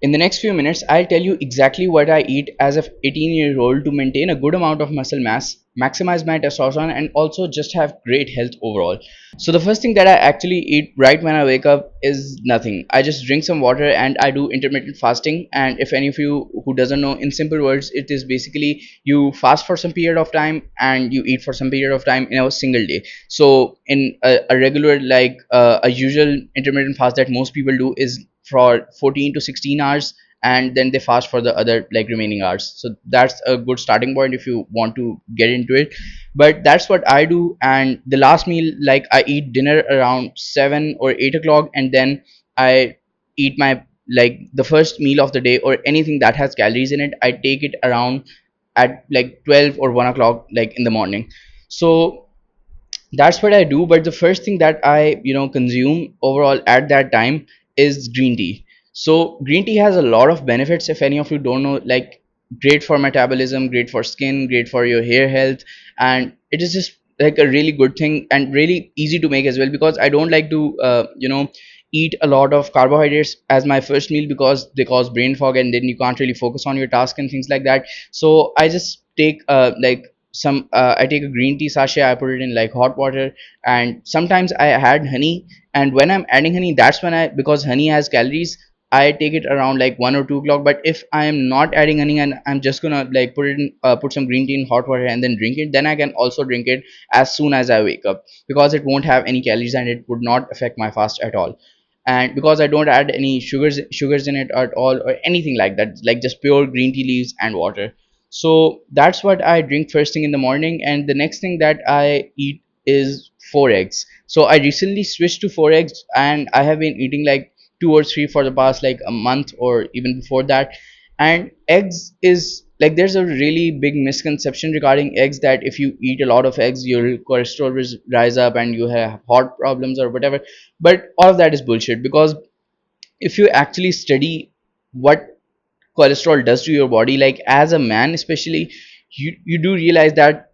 In the next few minutes, I'll tell you exactly what I eat as a 18-year-old to maintain a good amount of muscle mass, maximize my testosterone, and also just have great health overall. So the first thing that I actually eat right when I wake up is nothing. I just drink some water and I do intermittent fasting. And if any of you who doesn't know, in simple words, it is basically you fast for some period of time and you eat for some period of time in a single day. So in a regular a usual intermittent fast that most people do is for 14 to 16 hours, and then they fast for the other like remaining hours. So that's a good starting point if you want to get into it. But that's what I do. And the last meal, like I eat dinner around 7 or 8 o'clock, and then I eat my like the first meal of the day or anything that has calories in it, I take it around at like 12 or 1 o'clock like in the morning. So that's what I do. But the first thing that I consume overall at that time is green tea. So green tea has a lot of benefits, if any of you don't know, like great for metabolism, great for skin, great for your hair health. And it is just like a really good thing and really easy to make as well, because I don't like to eat a lot of carbohydrates as my first meal because they cause brain fog and then you can't really focus on your task and things like that. So I just take I take a green tea sachet, I put it in like hot water, and sometimes I add honey. And when I'm adding honey, that's when I, because honey has calories, I take it around like 1 or 2 o'clock. But if I am not adding honey and I'm just gonna like put some green tea in hot water and then drink it, then I can also drink it as soon as I wake up, because it won't have any calories and it would not affect my fast at all. And because I don't add any sugars in it at all or anything like that, like just pure green tea leaves and water. So that's what I drink first thing in the morning. And the next thing that I eat is four eggs. So I recently switched to four eggs, and I have been eating like two or three for the past like a month or even before that. And eggs is like, there's a really big misconception regarding eggs that if you eat a lot of eggs your cholesterol will rise up and you have heart problems or whatever. But all of that is bullshit, because if you actually study what cholesterol does to your body, like as a man especially, you do realize that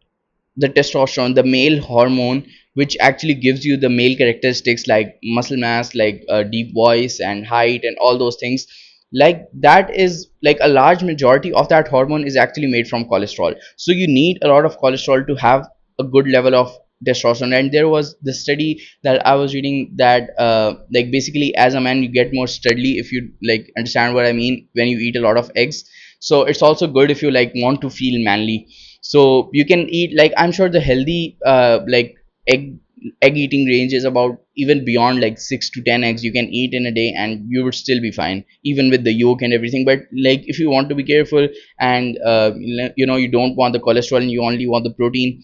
the testosterone, the male hormone, which actually gives you the male characteristics like muscle mass, like deep voice and height and all those things, like that is like a large majority of that hormone is actually made from cholesterol. So you need a lot of cholesterol to have a good level of testosterone. And there was the study that I was reading that like basically as a man you get more studly, if you like understand what I mean, when you eat a lot of eggs. So it's also good if you like want to feel manly. So you can eat, like I'm sure the healthy egg egg eating range is about even beyond like 6 to 10 eggs you can eat in a day, and you would still be fine even with the yolk and everything. But like if you want to be careful and you don't want the cholesterol and you only want the protein,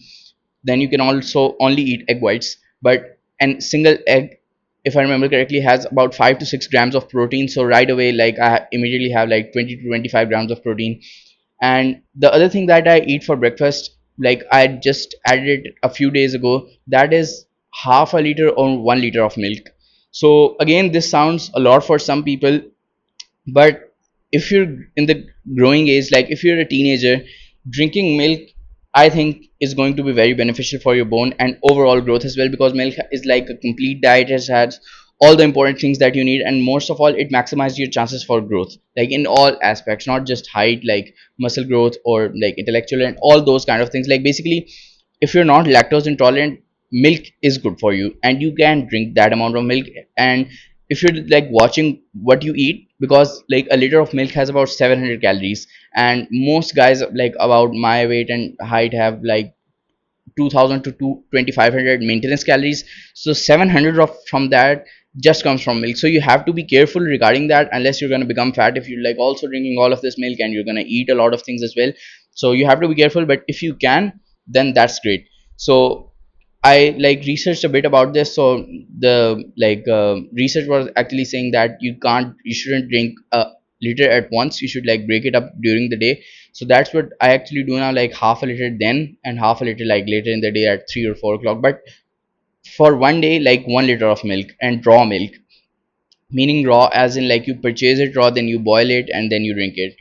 then you can also only eat egg whites. But and single egg, if I remember correctly, has about 5 to 6 grams of protein. So right away, like I immediately have like 20 to 25 grams of protein. And the other thing that I eat for breakfast, like I just added it a few days ago, that is half a liter or 1 liter of milk. So again, this sounds a lot for some people, but if you're in the growing age, like if you're a teenager, drinking milk, I think is going to be very beneficial for your bone and overall growth as well, because milk is like a complete diet. It has all the important things that you need, and most of all it maximizes your chances for growth, like in all aspects, not just height, like muscle growth or like intellectual and all those kind of things. Like basically, if you're not lactose intolerant, milk is good for you and you can drink that amount of milk. And if you're like watching what you eat, because like a liter of milk has about 700 calories, and most guys like about my weight and height have like 2000 to 2500 maintenance calories. So 700 of from that just comes from milk. So you have to be careful regarding that, unless you're going to become fat if you're like also drinking all of this milk and you're going to eat a lot of things as well. So you have to be careful, but if you can, then that's great. So I like researched a bit about this. So the research was actually saying that you shouldn't drink a liter at once. You should like break it up during the day. So that's what I actually do now, like half a liter then and half a liter like later in the day at 3 or 4 o'clock. But for one day, like 1 liter of milk, and raw milk, meaning raw as in like you purchase it raw, then you boil it and then you drink it.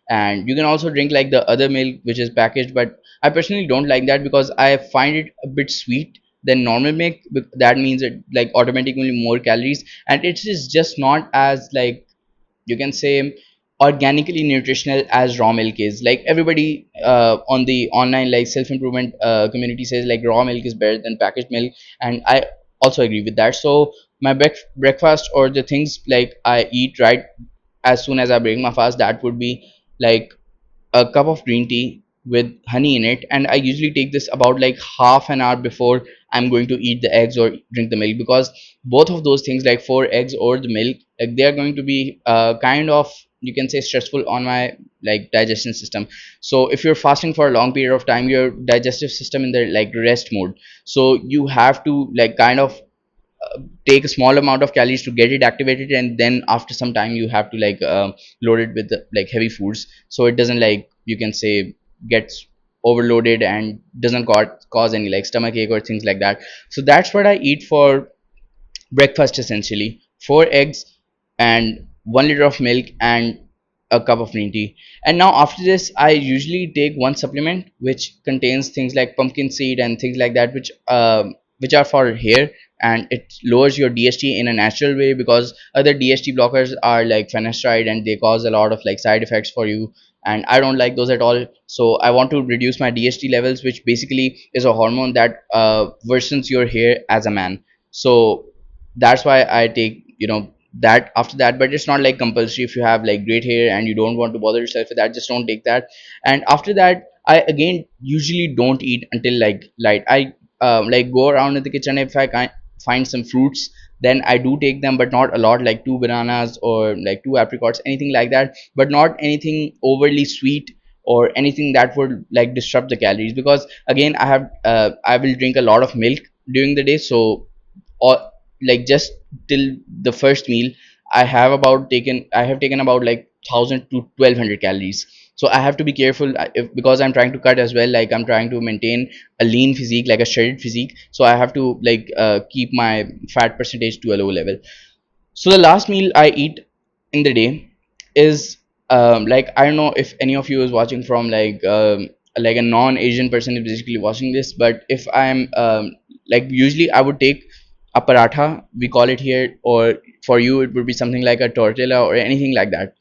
And you can also drink like the other milk which is packaged, but I personally don't like that because I find it a bit sweet than normal milk. That means it like automatically more calories, and it is just not as like, you can say, organically nutritional as raw milk is. Like everybody on the online like self improvement community says like raw milk is better than packaged milk, and I also agree with that. So my breakfast or the things like I eat right as soon as I break my fast, that would be like a cup of green tea with honey in it, and I usually take this about like half an hour before I'm going to eat the eggs or drink the milk, because both of those things like for eggs or the milk, like they are going to be kind of, you can say, stressful on my like digestion system. So if you're fasting for a long period of time, your digestive system in the like rest mode, so you have to like kind of take a small amount of calories to get it activated, and then after some time you have to like load it with like heavy foods, so it doesn't like, you can say, gets overloaded and doesn't cause any like stomach ache or things like that. So that's what I eat for breakfast, essentially 4 eggs and 1 liter of milk and a cup of green tea. And now after this I usually take one supplement which contains things like pumpkin seed and things like that, which are for hair, and it lowers your DHT in a natural way, because other DHT blockers are like finasteride and they cause a lot of like side effects for you, and I don't like those at all. So I want to reduce my DHT levels, which basically is a hormone that worsens your hair as a man. So that's why I take, that after that. But it's not like compulsory. If you have like great hair and you don't want to bother yourself with that, just don't take that. And after that I again usually don't eat until like light. I like go around in the kitchen. If I can find some fruits, then I do take them, but not a lot, like two bananas or like two apricots, anything like that, but not anything overly sweet or anything that would like disrupt the calories, because again I will drink a lot of milk during the day. So or like just till the first meal I have taken about like 1000 to 1200 calories. So I have to be careful, because I'm trying to cut as well, like I'm trying to maintain a lean physique, like a shredded physique, so I have to like keep my fat percentage to a low level. So the last meal I eat in the day is like, I don't know if any of you is watching from like a non-Asian person is basically watching this, but if I'm like, usually I would take a paratha, we call it here, or for you it would be something like a tortilla or anything like that.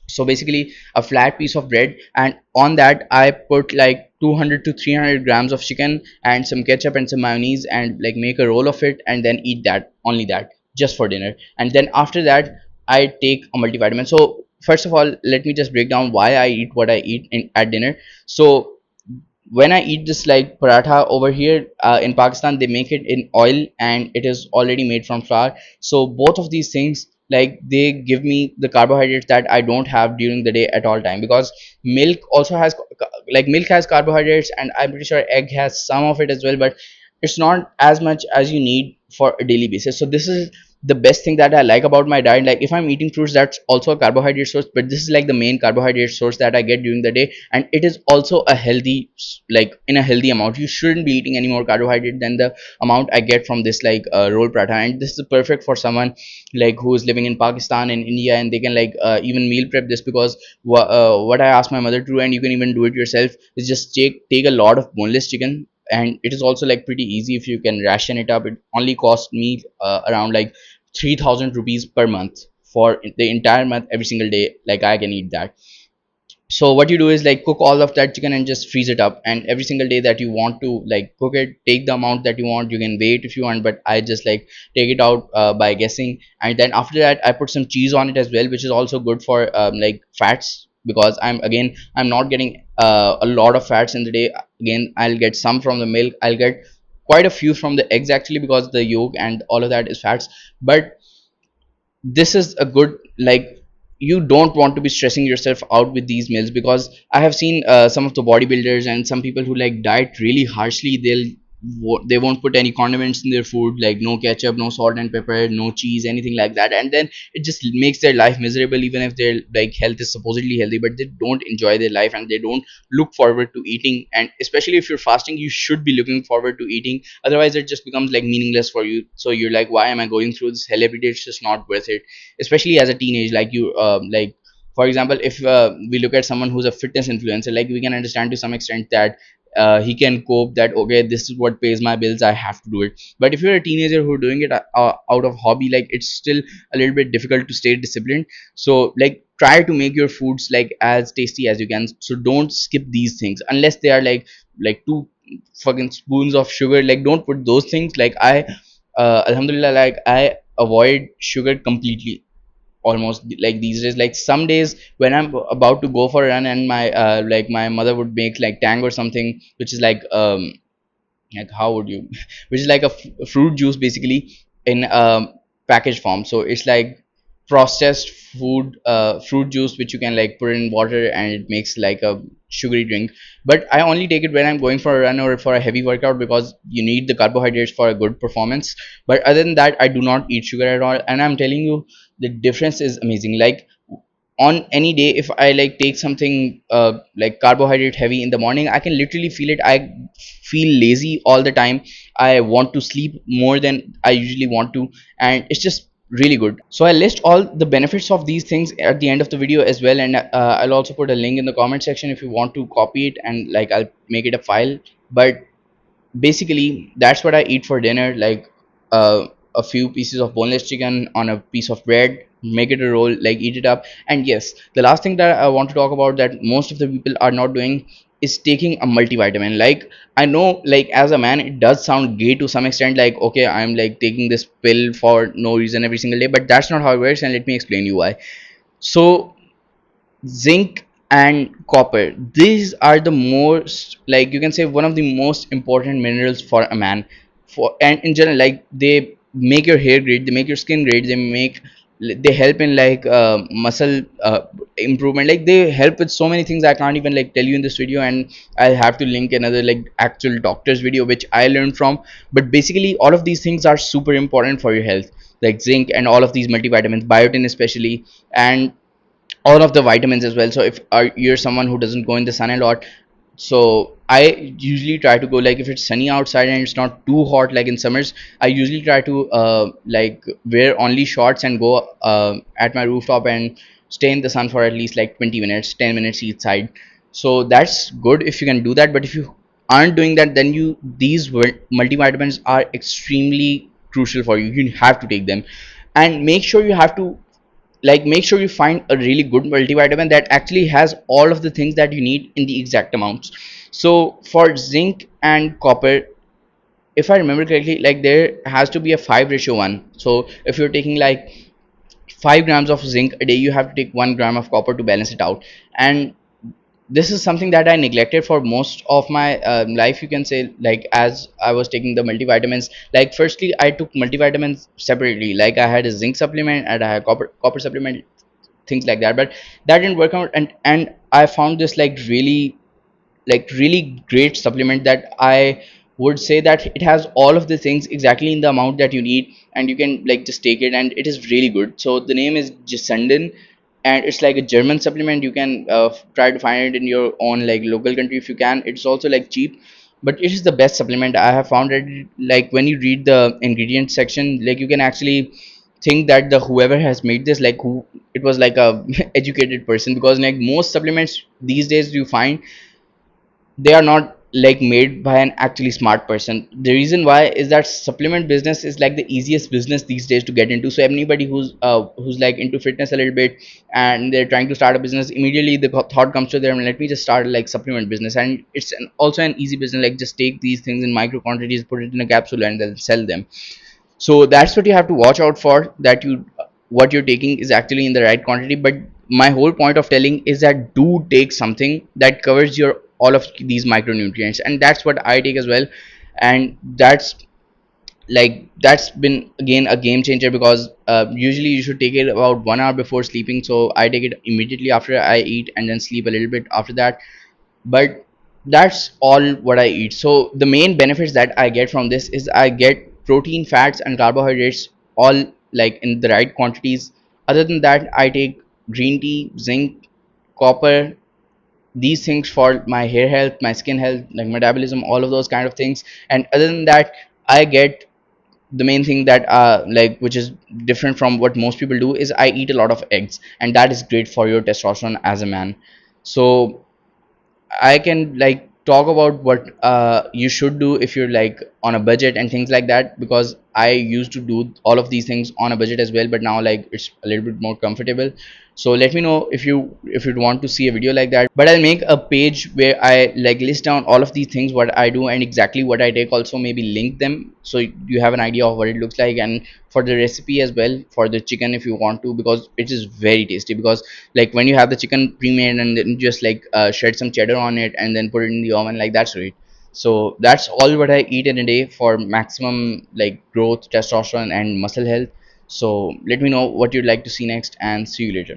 So basically a flat piece of bread, and on that I put like 200 to 300 grams of chicken and some ketchup and some mayonnaise, and like make a roll of it and then eat that, only that, just for dinner. And then after that I take a multivitamin. So first of all, let me just break down why I eat what I eat at dinner. So when I eat this like paratha over here in Pakistan, they make it in oil and it is already made from flour. So both of these things, like they give me the carbohydrates that I don't have during the day at all time, because milk also has like milk has carbohydrates, and I'm pretty sure egg has some of it as well, but it's not as much as you need for a daily basis. So this is the best thing that I like about my diet. Like if I'm eating fruits, that's also a carbohydrate source, but this is like the main carbohydrate source that I get during the day, and it is also a healthy, like in a healthy amount. You shouldn't be eating any more carbohydrate than the amount I get from this like roll paratha. And this is perfect for someone like who is living in Pakistan and India, and they can like even meal prep this, because what I asked my mother to do, and you can even do it yourself, is just take a lot of boneless chicken. And it is also like pretty easy if you can ration it up. It only cost me around like 3000 rupees per month for the entire month, every single day, like I can eat that. So what you do is like cook all of that chicken and just freeze it up, and every single day that you want to like cook it, take the amount that you want. You can wait if you want, but I just like take it out by guessing. And then after that I put some cheese on it as well, which is also good for like fats, because I'm not getting a lot of fats in the day. Again, I'll get some from the milk, I'll get quite a few from the eggs actually, because the yolk and all of that is fats. But this is a good, like, you don't want to be stressing yourself out with these meals, because I have seen some of the bodybuilders and some people who like diet really harshly. They won't put any condiments in their food, like no ketchup, no salt and pepper, no cheese, anything like that, and then it just makes their life miserable, even if their like health is supposedly healthy, but they don't enjoy their life and they don't look forward to eating. And especially if you're fasting, you should be looking forward to eating, otherwise it just becomes like meaningless for you. So you're like, why am I going through this hell every day? It's just not worth it, especially as a teenage. Like you like, for example, if we look at someone who's a fitness influencer, like we can understand to some extent that he can cope, that okay, this is what pays my bills, I have to do it. But if you're a teenager who's doing it out of hobby, like it's still a little bit difficult to stay disciplined. So like try to make your foods like as tasty as you can. So don't skip these things unless they are like two fucking spoons of sugar. Like don't put those things. Like I alhamdulillah, like I avoid sugar completely almost. Like these days, like some days when I'm about to go for a run and my like my mother would make like tang or something, which is like how would you which is like a fruit juice basically in package form. So it's like processed food fruit juice which you can like put in water and it makes like a sugary drink. But I only take it when I'm going for a run or for a heavy workout because you need the carbohydrates for a good performance. But other than that, I do not eat sugar at all, and I'm telling you the difference is amazing. Like on any day, if I like take something like carbohydrate heavy in the morning, I can literally feel it. I feel lazy all the time. I want to sleep more than I usually want to, and it's just really good. So I list all the benefits of these things at the end of the video as well, and I'll also put a link in the comment section if you want to copy it, and like I'll make it a file. But basically that's what I eat for dinner, like a few pieces of boneless chicken on a piece of bread, make it a roll, like eat it up. And yes, the last thing that I want to talk about that most of the people are not doing is taking a multivitamin. Like I know, like as a man it does sound gay to some extent, like okay, I'm like taking this pill for no reason every single day, but that's not how it works, and let me explain you why. So zinc and copper, these are the most, like you can say, one of the most important minerals for a man, for and in general. Like they make your hair great, they make your skin great, they help in like muscle improvement. Like they help with so many things I can't even like tell you in this video, and I'll have to link another like actual doctor's video which I learned from. But basically all of these things are super important for your health, like zinc and all of these multivitamins, biotin especially, and all of the vitamins as well. So if you're someone who doesn't go in the sun a lot, so I usually try to go, like if it's sunny outside and it's not too hot like in summers, I usually try to like wear only shorts and go at my rooftop and stay in the sun for at least like 20 minutes, 10 minutes each side. So that's good if you can do that. But if you aren't doing that, then these multivitamins are extremely crucial for you. You have to take them, and make sure you find a really good multivitamin that actually has all of the things that you need in the exact amounts. So for zinc and copper, if I remember correctly, like there has to be a 5:1. So if you're taking like 5 grams of zinc a day, you have to take 1 gram of copper to balance it out. And this is something that I neglected for most of my life, you can say. Like as I was taking the multivitamins, like firstly I took multivitamins separately. Like I had a zinc supplement and I had copper supplement, things like that. But that didn't work out, and I found this really great supplement that I would say that it has all of the things exactly in the amount that you need, and you can like just take it, and it is really good. So the name is Gisundin, and it's like a German supplement. You can try to find it in your own like local country if you can. It's also like cheap, but it is the best supplement I have found. It like when you read the ingredient section, like you can actually think that the whoever has made this, like who it was, like a educated person, because like most supplements these days you find they are not like made by an actually smart person. The reason why is that supplement business is like the easiest business these days to get into. So anybody who's like into fitness a little bit and they're trying to start a business, immediately the thought comes to them, let me just start like supplement business. And it's also an easy business, like just take these things in micro quantities, put it in a capsule, and then sell them. So that's what you have to watch out for, that you what you're taking is actually in the right quantity. But my whole point of telling is that do take something that covers your all of these micronutrients, and that's what I take as well. And that's been again a game changer, because usually you should take it about 1 hour before sleeping. So I take it immediately after I eat and then sleep a little bit after that. But that's all what I eat. So the main benefits that I get from this is I get protein, fats, and carbohydrates all like in the right quantities. Other than that, I take green tea, zinc, copper, these things for my hair health, my skin health, like metabolism, all of those kind of things. And other than that, I get the main thing that like which is different from what most people do is I eat a lot of eggs, and that is great for your testosterone as a man. So I can like talk about what you should do if you're like on a budget and things like that, because I used to do all of these things on a budget as well, but now like it's a little bit more comfortable. So let me know if you'd want to see a video like that. But I'll make a page where I like list down all of these things, what I do and exactly what I take, also maybe link them so you have an idea of what it looks like, and for the recipe as well for the chicken if you want to, because it is very tasty. Because like when you have the chicken pre-made and then just like shred some cheddar on it and then put it in the oven, like that's great. So that's all what I eat in a day for maximum like growth, testosterone and muscle health. So let me know what you'd like to see next, and see you later.